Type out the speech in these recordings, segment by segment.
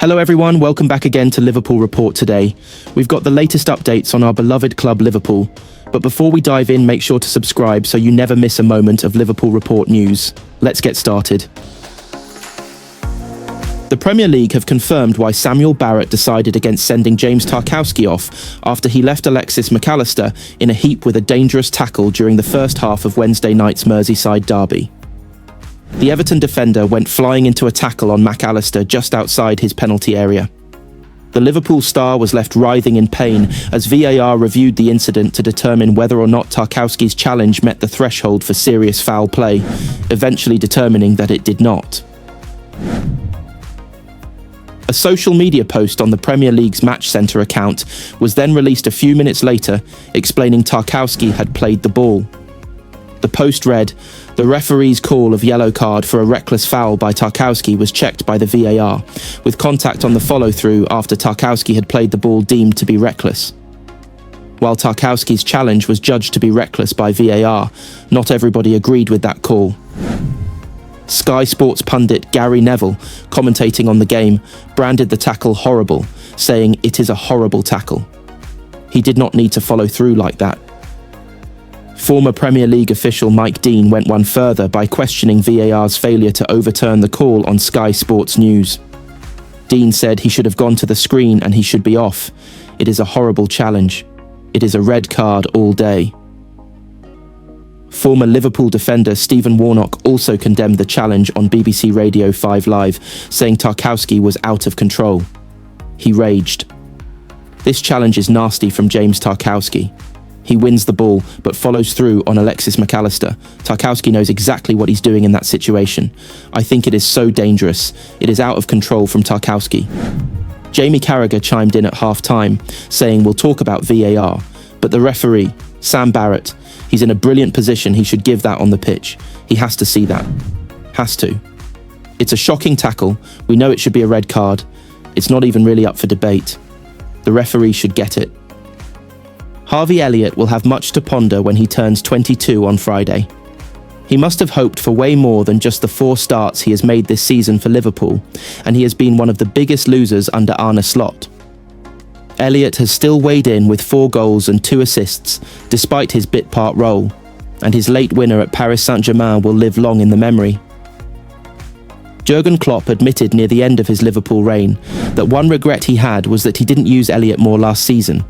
Hello everyone, welcome back again to Liverpool Report today. We've got the latest updates on our beloved club Liverpool, but before we dive in, make sure to subscribe so you never miss a moment of Liverpool Report news. Let's get started. The Premier League have confirmed why Samuel Barrett decided against sending James Tarkowski off after he left Alexis McAllister in a heap with a dangerous tackle during the first half of Wednesday night's Merseyside derby. The Everton defender went flying into a tackle on McAllister just outside his penalty area. The Liverpool star was left writhing in pain as VAR reviewed the incident to determine whether or not Tarkowski's challenge met the threshold for serious foul play, eventually determining that it did not. A social media post on the Premier League's Match Centre account was then released a few minutes later, explaining Tarkowski had played the ball. The post read, "The referee's call of yellow card for a reckless foul by Tarkowski was checked by the VAR, with contact on the follow-through after Tarkowski had played the ball deemed to be reckless." While Tarkowski's challenge was judged to be reckless by VAR, not everybody agreed with that call. Sky Sports pundit Gary Neville, commentating on the game, branded the tackle horrible, saying it is a horrible tackle. He did not need to follow through like that. Former Premier League official Mike Dean went one further by questioning VAR's failure to overturn the call on Sky Sports News. Dean said he should have gone to the screen and he should be off. It is a horrible challenge. It is a red card all day. Former Liverpool defender Stephen Warnock also condemned the challenge on BBC Radio 5 Live, saying Tarkowski was out of control. He raged. "This challenge is nasty from James Tarkowski. He wins the ball, but follows through on Alexis McAllister. Tarkowski knows exactly what he's doing in that situation. I think it is so dangerous. It is out of control from Tarkowski." Jamie Carragher chimed in at half-time, saying we'll talk about VAR, but the referee, Sam Barrett, he's in a brilliant position. He should give that on the pitch. He has to see that. Has to. It's a shocking tackle. We know it should be a red card. It's not even really up for debate. The referee should get it. Harveyelliott will have much to ponder when he turns 22 on Friday. He must have hoped for way more than just the 4 starts he has made this season for Liverpool, and he has been one of the biggest losers under Arneslot. Elliott has still weighed in with 4 goals and 2 assists, despite his bit-part role, and his late winner at Paris Saint-Germain will live long in the memory. Jurgen Klopp admitted near the end of his Liverpool reign that one regret he had was that he didn't use Elliott more last season.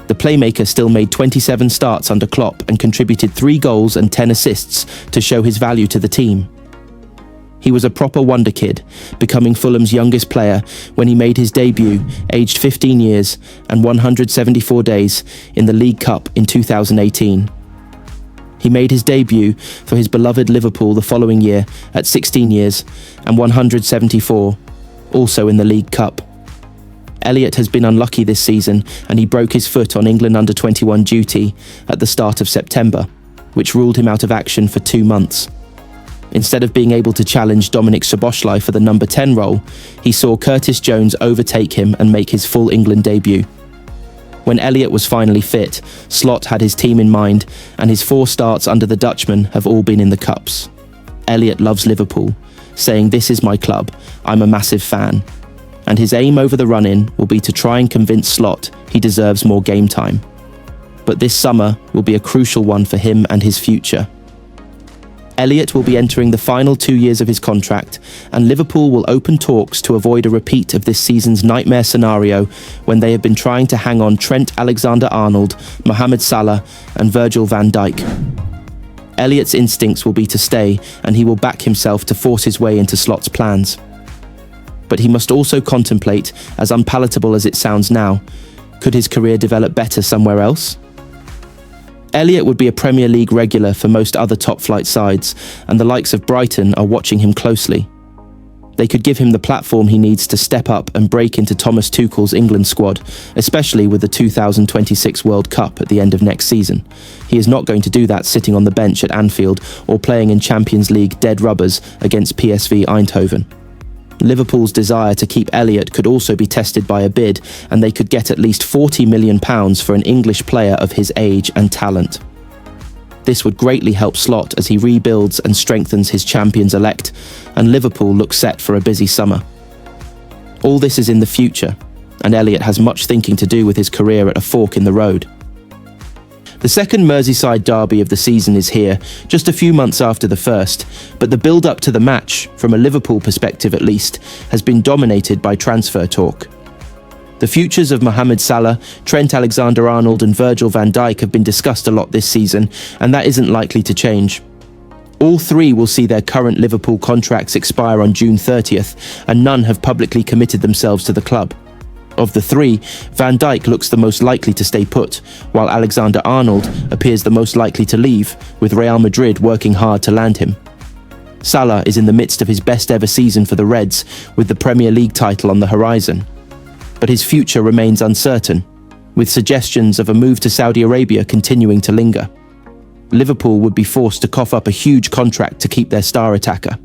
The playmaker still made 27 starts under Klopp and contributed 3 goals and 10 assists to show his value to the team. He was a proper wonder kid, becoming Fulham's youngest player when he made his debut, aged 15 years and 174 days, in the League Cup in 2018. He made his debut for his beloved Liverpool the following year at 16 years and 174, also in the League Cup. Elliott has been unlucky this season and he broke his foot on England under-21 duty at the start of September, which ruled him out of action for 2 months. Instead of being able to challenge Dominik Szoboszlai for the number 10 role, he saw Curtis Jones overtake him and make his full England debut. When Elliott was finally fit, Slot had his team in mind, and his 4 starts under the Dutchman have all been in the Cups. Elliott loves Liverpool, saying, "This is my club, I'm a massive fan." And his aim over the run-in will be to try and convince Slot he deserves more game time. But this summer will be a crucial one for him and his future. Elliott will be entering the final 2 years of his contract, and Liverpool will open talks to avoid a repeat of this season's nightmare scenario when they have been trying to hang on Trent Alexander-Arnold, Mohamed Salah and Virgil van Dijk. Elliott's instincts will be to stay, and he will back himself to force his way into Slot's plans. But he must also contemplate, as unpalatable as it sounds now, could his career develop better somewhere else? Elliott would be a Premier League regular for most other top-flight sides, and the likes of Brighton are watching him closely. They could give him the platform he needs to step up and break into Thomas Tuchel's England squad, especially with the 2026 World Cup at the end of next season. He is not going to do that sitting on the bench at Anfield or playing in Champions League dead rubbers against PSV Eindhoven. Liverpool's desire to keep Elliott could also be tested by a bid, and they could get at least £40 million for an English player of his age and talent. This would greatly help Slot as he rebuilds and strengthens his champions-elect, and Liverpool look set for a busy summer. All this is in the future, and Elliott has much thinking to do with his career at a fork in the road. The second Merseyside derby of the season is here, just a few months after the first, but the build-up to the match, from a Liverpool perspective at least, has been dominated by transfer talk. The futures of Mohamed Salah, Trent Alexander-Arnold and Virgil van Dijk have been discussed a lot this season, and that isn't likely to change. All three will see their current Liverpool contracts expire on June 30th, and none have publicly committed themselves to the club. Of the three, Van Dijk looks the most likely to stay put, while Alexander-Arnold appears the most likely to leave, with Real Madrid working hard to land him. Salah is in the midst of his best ever season for the Reds, with the Premier League title on the horizon. But his future remains uncertain, with suggestions of a move to Saudi Arabia continuing to linger. Liverpool would be forced to cough up a huge contract to keep their star attacker.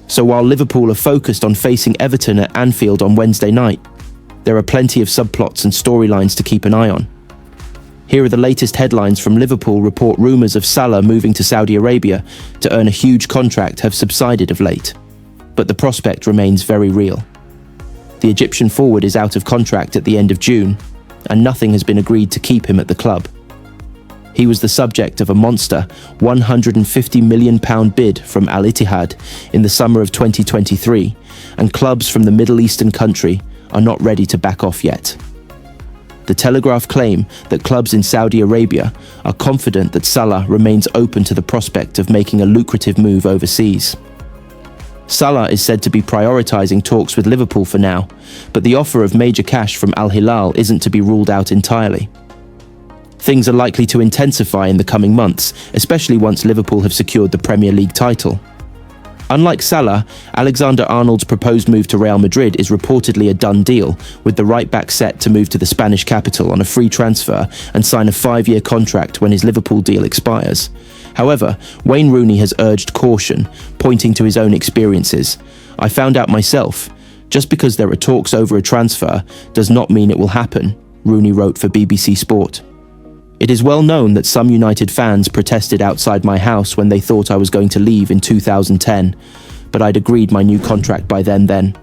So while Liverpool are focused on facing Everton at Anfield on Wednesday night, there are plenty of subplots and storylines to keep an eye on. Here are the latest headlines from Liverpool. Report rumours of Salah moving to Saudi Arabia to earn a huge contract have subsided of late, but the prospect remains very real. The Egyptian forward is out of contract at the end of June, and nothing has been agreed to keep him at the club. He was the subject of a monster £150 million bid from Al Ittihad in the summer of 2023, and clubs from the Middle Eastern country are not ready to back off yet. The Telegraph claim that clubs in Saudi Arabia are confident that Salah remains open to the prospect of making a lucrative move overseas. Salah is said to be prioritising talks with Liverpool for now, but the offer of major cash from Al Hilal isn't to be ruled out entirely. Things are likely to intensify in the coming months, especially once Liverpool have secured the Premier League title. Unlike Salah, Alexander-Arnold's proposed move to Real Madrid is reportedly a done deal, with the right-back set to move to the Spanish capital on a free transfer and sign a 5-year contract when his Liverpool deal expires. However, Wayne Rooney has urged caution, pointing to his own experiences. "I found out myself. Just because there are talks over a transfer does not mean it will happen," Rooney wrote for BBC Sport. "It is well known that some United fans protested outside my house when they thought I was going to leave in 2010, but I'd agreed my new contract by then.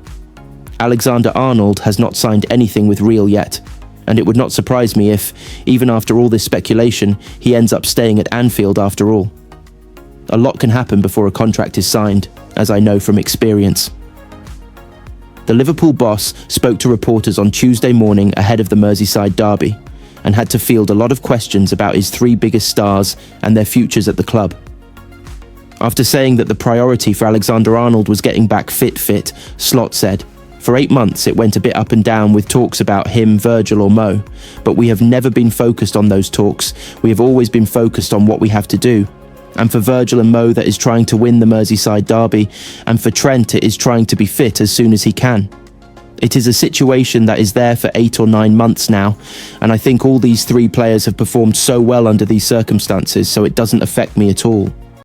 Alexander-Arnold has not signed anything with Real yet, and it would not surprise me if, even after all this speculation, he ends up staying at Anfield after all. A lot can happen before a contract is signed, as I know from experience." The Liverpool boss spoke to reporters on Tuesday morning ahead of the Merseyside derby, and had to field a lot of questions about his three biggest stars and their futures at the club. After saying that the priority for Alexander-Arnold was getting back fit, Slot said, "For 8 months it went a bit up and down with talks about him, Virgil or Mo, but we have never been focused on those talks. We have always been focused on what we have to do. And for Virgil and Mo, that is trying to win the Merseyside derby, and for Trent it is trying to be fit as soon as he can. It is a situation that is there for 8 or 9 months now, and I think all these three players have performed so well under these circumstances, so it doesn't affect me at all."